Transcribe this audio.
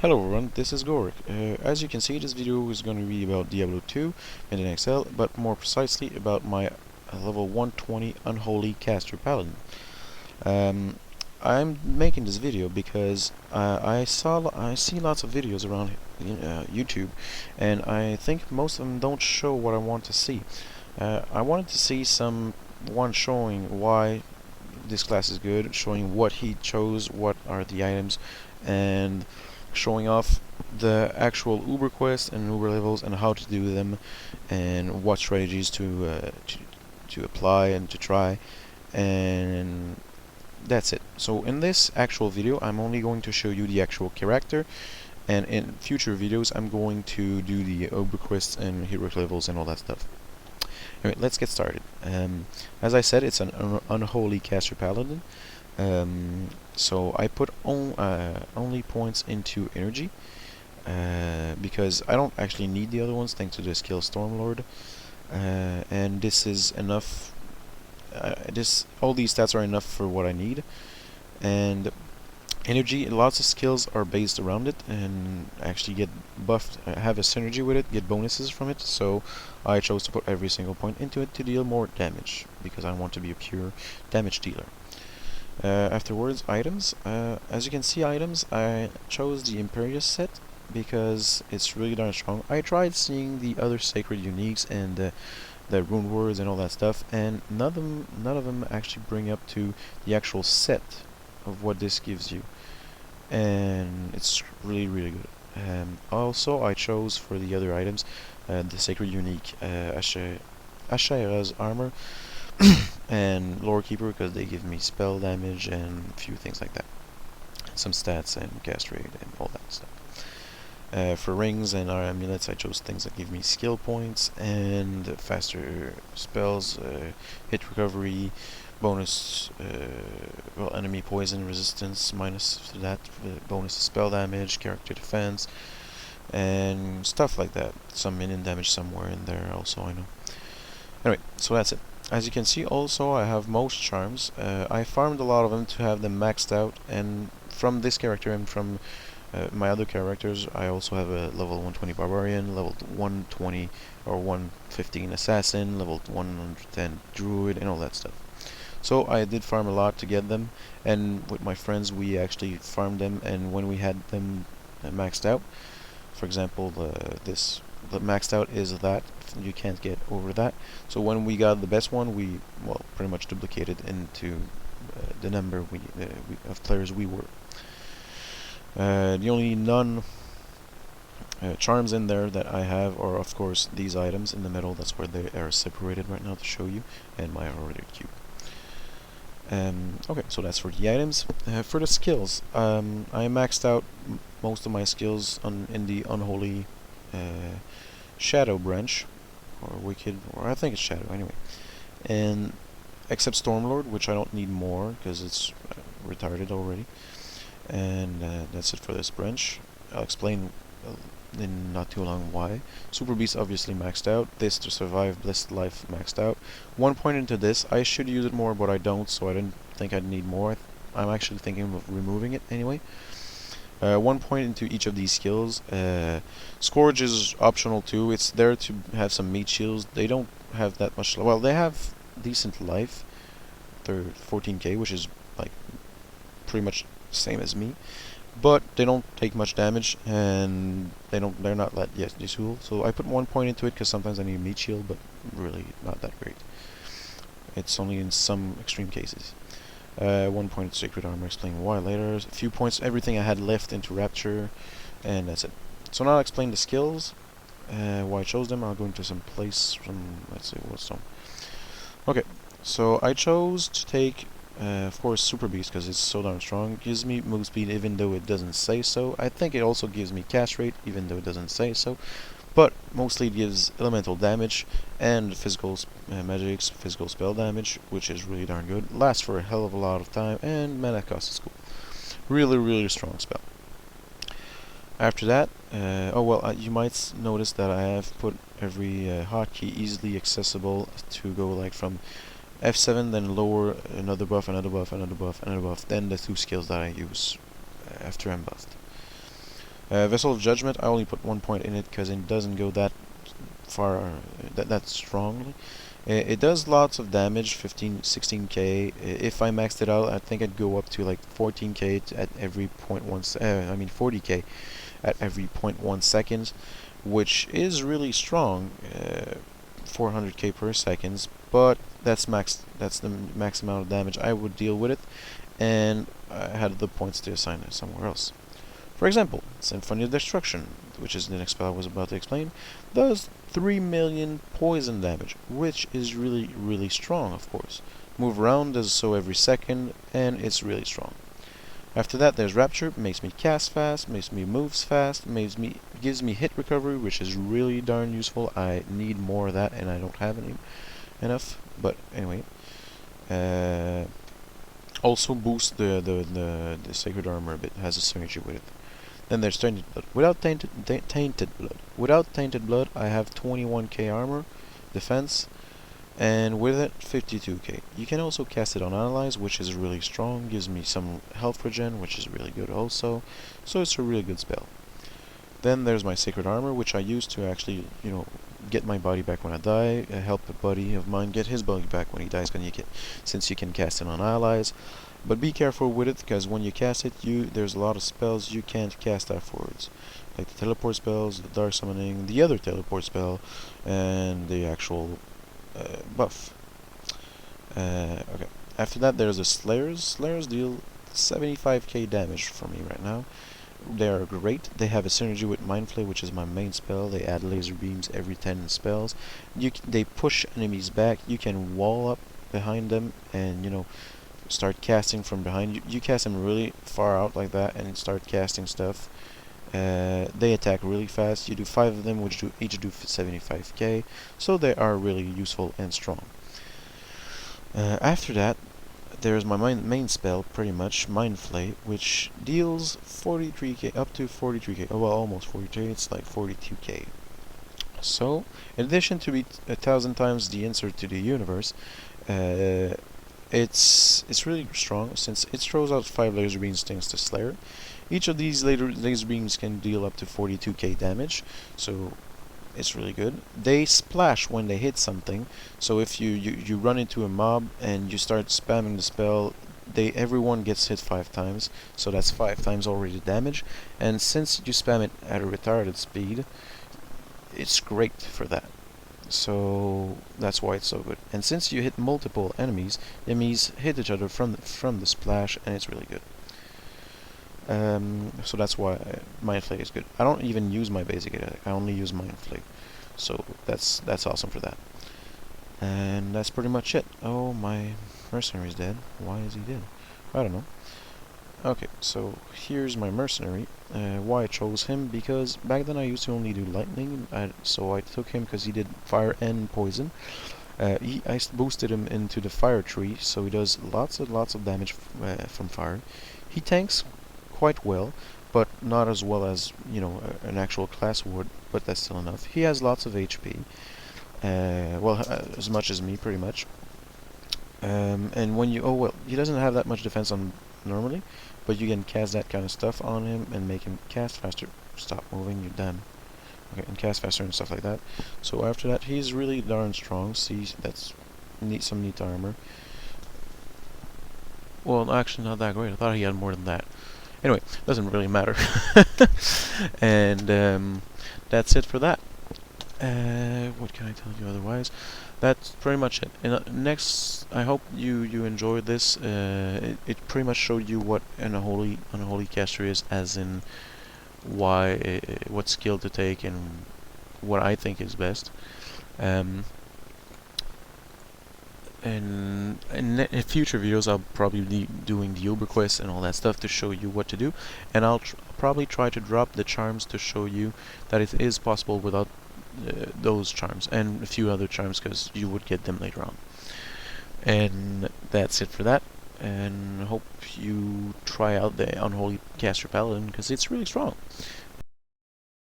Hello everyone, this is Gorik. As you can see, this video is going to be about Diablo 2 in an XL, but more precisely about my level 120 Unholy Caster Paladin. I'm making this video because I see lots of videos around YouTube, and I think most of them don't show what I want to see. I wanted to see one showing why this class is good, showing what he chose, what are the items, and showing off the actual Uber quests and Uber levels and how to do them, and what strategies to apply and to try, and that's it. So in this actual video, I'm only going to show you the actual character, and in future videos, I'm going to do the Uber quests and heroic levels and all that stuff. Anyway, let's get started. As I said, it's an Unholy Caster Paladin. So I put only points into energy because I don't actually need the other ones thanks to the skill Stormlord, and this is enough. All these stats are enough for what I need, and energy. Lots of skills are based around it and actually get buffed. Have a synergy with it, get bonuses from it. So I chose to put every single point into it to deal more damage because I want to be a pure damage dealer. Afterwards, items. As you can see, items, I chose the Imperious set because it's really darn strong. I tried seeing the other sacred uniques and the rune words and all that stuff, and none of them actually bring up to the actual set of what this gives you, and it's really good. Also, I chose for the other items the sacred unique Ashaira's armor and Lore Keeper because they give me spell damage and a few things like that. Some stats and cast rate and all that stuff. For rings and our amulets, I chose things that give me skill points and faster spells, hit recovery, bonus, enemy poison resistance minus that, bonus spell damage, character defense, and stuff like that. Some minion damage somewhere in there also, I know. Anyway, so that's it. As you can see, also I have most charms. I farmed a lot of them to have them maxed out, and from this character and from my other characters, I also have a level 120 Barbarian, level 120 or 115 Assassin, level 110 Druid, and all that stuff. So I did farm a lot to get them, and with my friends we actually farmed them, and when we had them maxed out, for example, the maxed out is that you can't get over that. So when we got the best one, we pretty much duplicated into the number of players we were. The only charms in there that I have are, of course, these items in the middle. That's where they are separated right now to show you, and my Aurora Cube. Okay, so that's for the items. For the skills, I maxed out most of my skills in the Unholy Shadow branch, or Wicked, or I think it's Shadow anyway. And except Stormlord, which I don't need more because it's retarded already. And that's it for this branch. I'll explain in not too long why. Super Beast obviously maxed out. This to survive Blessed Life maxed out. 1 point into this. I should use it more, but I don't, so I didn't think I'd need more. I'm actually thinking of removing it anyway. 1 point into each of these skills. Scourge is optional too. It's there to have some meat shields. They don't have that much. Well, they have decent life. They're 14k, which is like pretty much the same as me. But they don't take much damage, and they're not that useful. So I put 1 point into it because sometimes I need a meat shield, but really not that great. It's only in some extreme cases. 1 point Sacred Armor, explain why later. A few points, everything I had left into Rapture, and that's it. So now I'll explain the skills, why I chose them. I'll go into some place from, let's see, what's some. Okay, so I chose to take, of course, Super Beast because it's so darn strong. Gives me move speed even though it doesn't say so. I think it also gives me cast rate even though it doesn't say so. But mostly it gives elemental damage and physical magics, physical spell damage, which is really darn good. Lasts for a hell of a lot of time, and mana cost is cool. Really strong spell. After that, you might notice that I have put every hotkey easily accessible to go like from F7, then lower, another buff, another buff, another buff, another buff, then the two skills that I use after I'm buffed. Vessel of Judgment, I only put 1 point in it because it doesn't go that far, that strongly. It does lots of damage, 16k. If I maxed it out, I think I'd go up to like 14k at every 40k at every 0.1 seconds, which is really strong, 400k per seconds, but that's the max amount of damage I would deal with it, and I had the points to assign it somewhere else. For example, Symphony of Destruction, which is the next spell I was about to explain, does 3 million poison damage, which is really strong, of course. Move around does so every second, and it's really strong. After that, there's Rapture, makes me cast fast, makes me moves fast, gives me hit recovery, which is really darn useful. I need more of that, and I don't have enough. But anyway, also boosts the Sacred Armor a bit, has a synergy with it. Then there's Tainted Blood. Without Tainted Blood, I have 21k armor, defense, and with it 52k. You can also cast it on Analyze, which is really strong, gives me some health regen, which is really good also, so it's a really good spell. Then there's my Sacred Armor, which I use to actually, get my body back when I die, help a buddy of mine get his body back when he dies, since you can cast it on Allies. But be careful with it, because when you cast it, there's a lot of spells you can't cast afterwards. Like the teleport spells, the dark summoning, the other teleport spell, and the actual buff. Okay. After that, there's the Lairs. Lairs deal 75k damage for me right now. They are great. They have a synergy with Mindflay, which is my main spell. They add laser beams every 10 spells. They push enemies back. You can wall up behind them and, start casting from behind. You cast them really far out like that and start casting stuff. They attack really fast. You do 5 of them, which each do 75k. So they are really useful and strong. After that, there's my main spell, pretty much, Mindflay, which deals 43k, up to 43k, oh well, almost 43, it's like 42k. So, in addition to be 1,000 times the insert to the universe, it's really strong, since it throws out 5 laser beams thanks to Slayer. Each of these laser beams can deal up to 42k damage, so it's really good. They splash when they hit something, so if you run into a mob and you start spamming the spell, everyone gets hit 5 times, so that's 5 times already damage, and since you spam it at a retarded speed, it's great for that. So that's why it's so good. And since you hit multiple enemies hit each other from the splash, and it's really good. So that's why Mindflay is good. I don't even use my basic attack. I only use Mindflay. So that's awesome for that. And that's pretty much it. Oh, my Mercenary is dead. Why is he dead? I don't know. Okay, so here's my Mercenary. Why I chose him, because back then I used to only do lightning, so I took him because he did fire and poison. I boosted him into the fire tree, so he does lots of damage from fire. He tanks quite well, but not as well as an actual class would, but that's still enough. He has lots of HP, as much as me pretty much. And when he doesn't have that much defense on normally, but you can cast that kind of stuff on him and make him cast faster. Stop moving, you damn. Okay, and cast faster and stuff like that. So after that, he's really darn strong. See, that's some neat armor. Well, actually not that great. I thought he had more than that. Anyway, doesn't really matter. And that's it for that. What can I tell you otherwise? That's pretty much it. Next, I hope you enjoyed this. It pretty much showed you what an unholy caster is, as in what skill to take and what I think is best. And in future videos, I'll probably be doing the Uber quests and all that stuff to show you what to do, and I'll probably try to drop the charms to show you that it is possible without those charms, and a few other charms, because you would get them later on. And that's it for that, and hope you try out the Unholy Caster Paladin, because it's really strong.